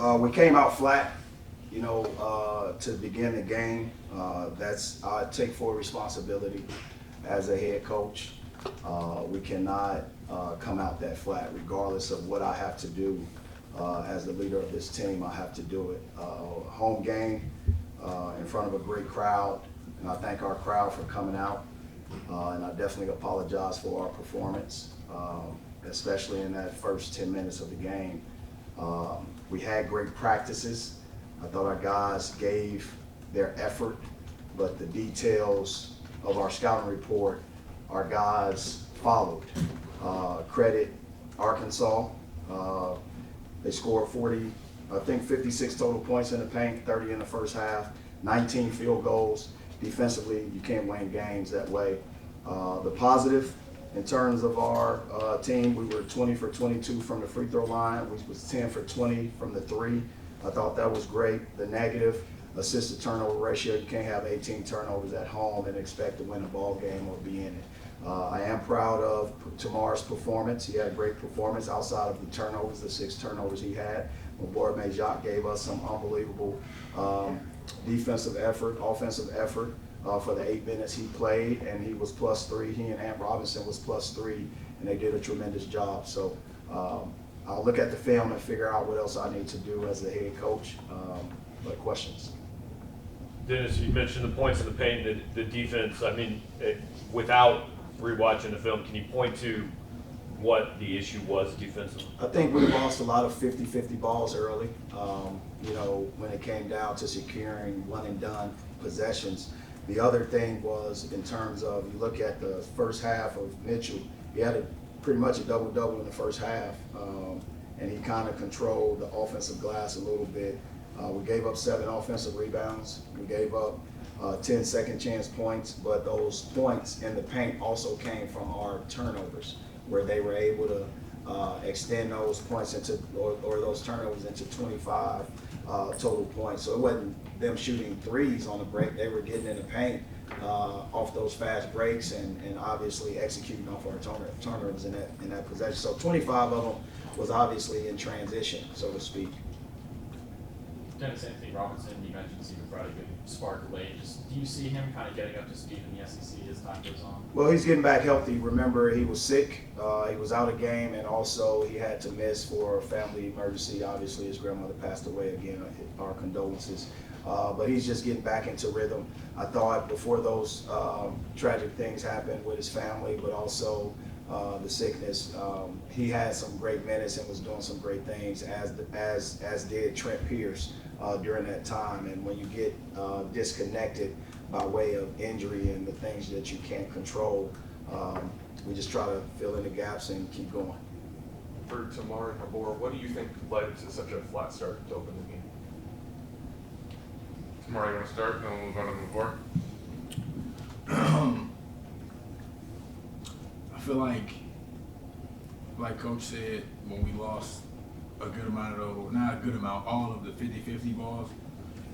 We came out flat, to begin the game. I take full responsibility as a head coach. We cannot come out that flat, regardless of what I have to do. As the leader of this team, I have to do it. Home game in front of a great crowd, and I thank our crowd for coming out. And I definitely apologize for our performance, especially in that first 10 minutes of the game. We had great practices. I thought our guys gave their effort, but the details of our scouting report, our guys followed. Credit Arkansas. They scored 56 total points in the paint, 30 in the first half, 19 field goals. Defensively, you can't win games that way. The positive, in terms of our team, we were 20 for 22 from the free throw line. We was 10 for 20 from the three. I thought that was great. The negative, assist to turnover ratio. You can't have 18 turnovers at home and expect to win a ball game or be in it. I am proud of Tamar's performance. He had a great performance outside of the turnovers, the 6 turnovers he had. Mabor Majak gave us some unbelievable defensive effort, offensive effort for the 8 minutes he played, and he was +3. He and Ant Robinson was +3, and they did a tremendous job. So I'll look at the film and figure out what else I need to do as the head coach. But questions? Dennis, you mentioned the points in the paint, the defense. I mean, without rewatching the film, can you point to what the issue was defensively? I think we lost a lot of 50-50 balls early, when it came down to securing one and done possessions. The other thing was, in terms of, you look at the first half of Mitchell, he had pretty much a double-double in the first half, and he kind of controlled the offensive glass a little bit. We gave up 7 offensive rebounds. We gave up 10 second chance points, but those points in the paint also came from our turnovers, where they were able to extend those points or those turnovers into 25 total points. So it wasn't them shooting threes on the break. They were getting in the paint off those fast breaks and obviously executing off our turnovers in that possession. So 25 of them was obviously in transition, so to speak. Dennis Anthony Robinson, you mentioned Stephen brought a good spark late. Just do you see him kind of getting up to speed in the SEC as time goes on? Well, he's getting back healthy. Remember, he was sick. He was out of game, and also he had to miss for a family emergency. Obviously, his grandmother passed away again. Our condolences. But he's just getting back into rhythm. I thought before those tragic things happened with his family, but also the sickness, he had some great minutes and was doing some great things, as did Trent Pierce during that time. And when you get disconnected by way of injury and the things that you can't control, we just try to fill in the gaps and keep going. For Tamar and Mabor, what do you think led to such a flat start to open the game? Tamar, you want to start, and then we'll move on to Mabor? I feel like Coach said, when we lost a good amount of those, not a good amount, all of the 50-50 balls,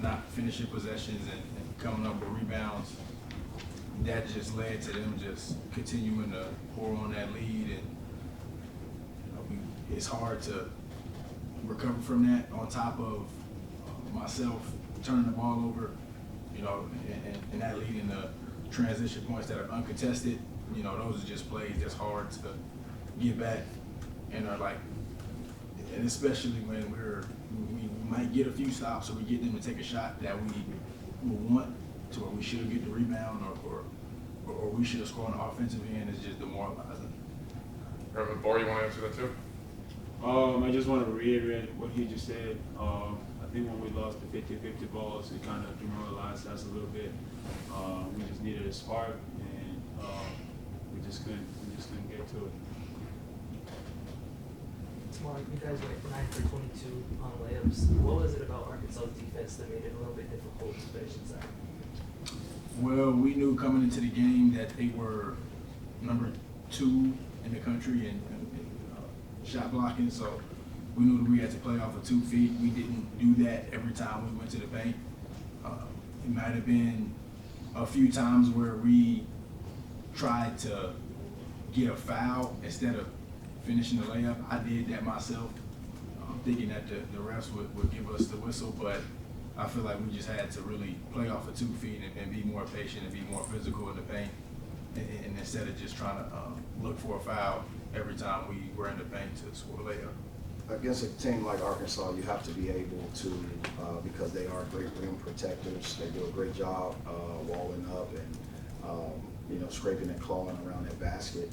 not finishing possessions and coming up with rebounds, that just led to them just continuing to pour on that lead, and it's hard to recover from that on top of myself turning the ball over, and that leading to transition points that are uncontested. Those are just plays that's hard to get back, and especially when we might get a few stops, or we get them to take a shot that we will want to, or we should get the rebound, or we should have scored on the offensive end. It's just demoralizing. Mabor, you want to answer that too? I just want to reiterate what he just said. I think when we lost the 50-50 balls, it kind of demoralized us a little bit. We just needed a spark, and we just couldn't get to it. Tamar, you guys went 9 for 22 on layups. What was it about Arkansas' defense that made it a little bit difficult to finish inside? Well, we knew coming into the game that they were number 2 in the country in shot blocking, so we knew that we had to play off of 2 feet. We didn't do that every time we went to the paint. It might have been a few times where we tried to get a foul instead of finishing the layup. I did that myself. thinking that the refs would give us the whistle, but I feel like we just had to really play off of 2 feet and be more patient and be more physical in the paint, and instead of just trying to look for a foul every time we were in the paint to score a layup. Against a team like Arkansas, you have to be able to, because they are great rim protectors. They do a great job walling up and scraping and clawing around that basket.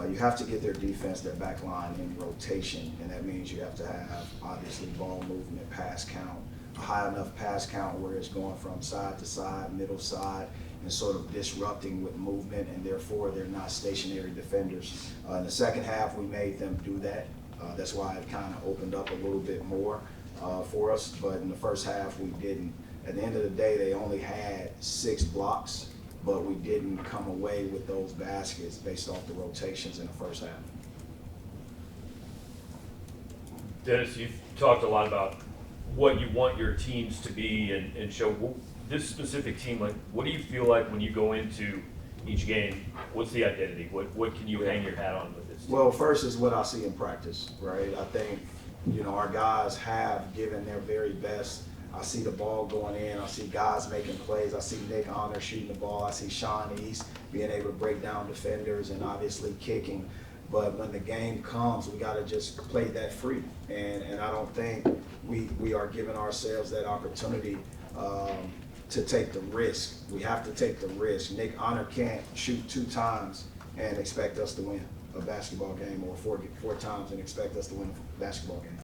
You have to get their defense, their back line in rotation, and that means you have to have, obviously, ball movement, pass count, a high enough pass count where it's going from side to side, middle side, and sort of disrupting with movement, and therefore they're not stationary defenders. In the second half, we made them do that. That's why it kind of opened up a little bit more for us, but in the first half, we didn't. At the end of the day, they only had 6 blocks, but we didn't come away with those baskets based off the rotations in the first half. Dennis, you've talked a lot about what you want your teams to be and show this specific team. Like, what do you feel like when you go into each game? What's the identity? What can you hang your hat on with this team? Well, first is what I see in practice, right? I think, our guys have given their very best. I see the ball going in. I see guys making plays. I see Nick Honor shooting the ball. I see Sean East being able to break down defenders and obviously kicking. But when the game comes, we got to just play that free. And I don't think we are giving ourselves that opportunity to take the risk. We have to take the risk. Nick Honor can't shoot 2 times and expect us to win a basketball game, or four times and expect us to win a basketball game.